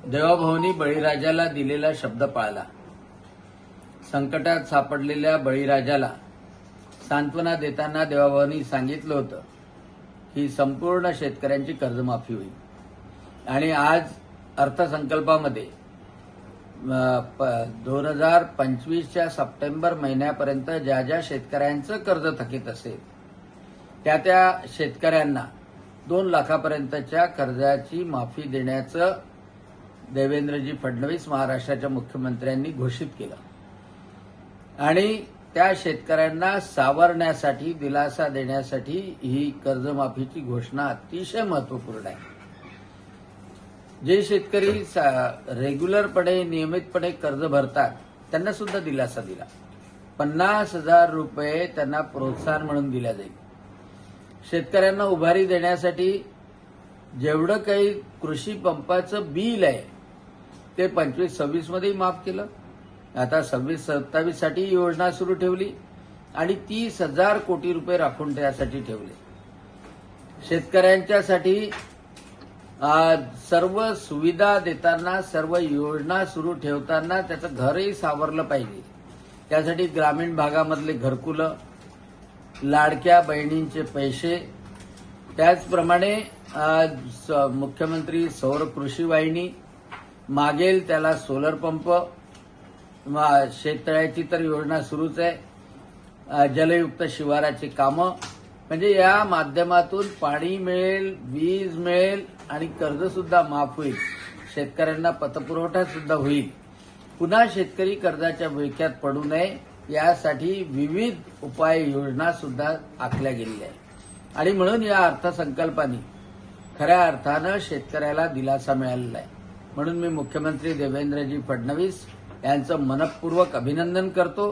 देवाभाऊंनी बळीराजाला दिलेला शब्द पाळला. संकटात सापडलेल्या बळीराजाला सांत्वना देताना देवाभाऊंनी सांगितलं होतं की संपूर्ण शेतकऱ्यांची कर्जमाफी होईल. आणि आज अर्थसंकल्पामध्ये 2025च्या सप्टेंबर महिन्यापर्यंत ज्या ज्या शेतकऱ्यांचं कर्ज थकीत असेल त्या शेतकऱ्यांना 2 लाखापर्यंतच्या कर्जाची माफी देण्याचं देवेंद्रजी फडणवीस महाराष्ट्राच्या मुख्यमंत्र्यांनी घोषित केलं. आणि त्या शेतकऱ्यांना सावरण्यासाठी, दिलासा देण्यासाठी ही कर्जमाफीची घोषणा अतिशय महत्वपूर्ण आहे. जे शेतकरी रेग्युलरपणे, नियमितपणे कर्ज भरतात त्यांना सुद्धा दिलासा दिला. 50,000 रुपये त्यांना प्रोत्साहन म्हणून दिल्या जाईल. शेतकऱ्यांना उभारी देण्यासाठी जेवढं काही कृषी पंपाचं बिल आहे ते 25-26 मध्ये माफ केलं. आता 26-27 साठी योजना सुरू ठेवली आणि 30,000 कोटी रुपये राखून त्यासाठी ठेवले. शेतकऱ्यांच्यासाठी सर्व सुविधा देताना, सर्व योजना सुरू ठेवताना त्याचं घरही सावरलं पाहिजे. त्यासाठी ग्रामीण भागामधले घरकुलं, लाडक्या बहिणींचे पैसे, त्याचप्रमाणे मुख्यमंत्री सौर कृषी वाहिनी, मागेल त्याला सोलर पंप, शेततळ्याची तर योजना सुरूच आहे, जलयुक्त शिवाराची कामं, म्हणजे या माध्यमातून पाणी मिळेल, वीज मिळेल आणि कर्ज सुद्धा माफ होईल. शेतकऱ्यांना पतपुरवठा सुद्धा होईल. पुन्हा शेतकरी कर्जाच्या विळख्यात पडू नये यासाठी विविध उपाययोजना सुद्धा आखल्या गेलेल्या आहेत. आणि म्हणून या अर्थसंकल्पाने खऱ्या अर्थानं शेतकऱ्याला दिलासा मिळालेला आहे. म्हणून मी मुख्यमंत्री देवेंद्रजी फडणवीस यांचं मनपूर्वक अभिनंदन करतो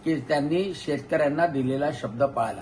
की त्यांनी शेतकऱ्यांना दिलेला शब्द पाळला.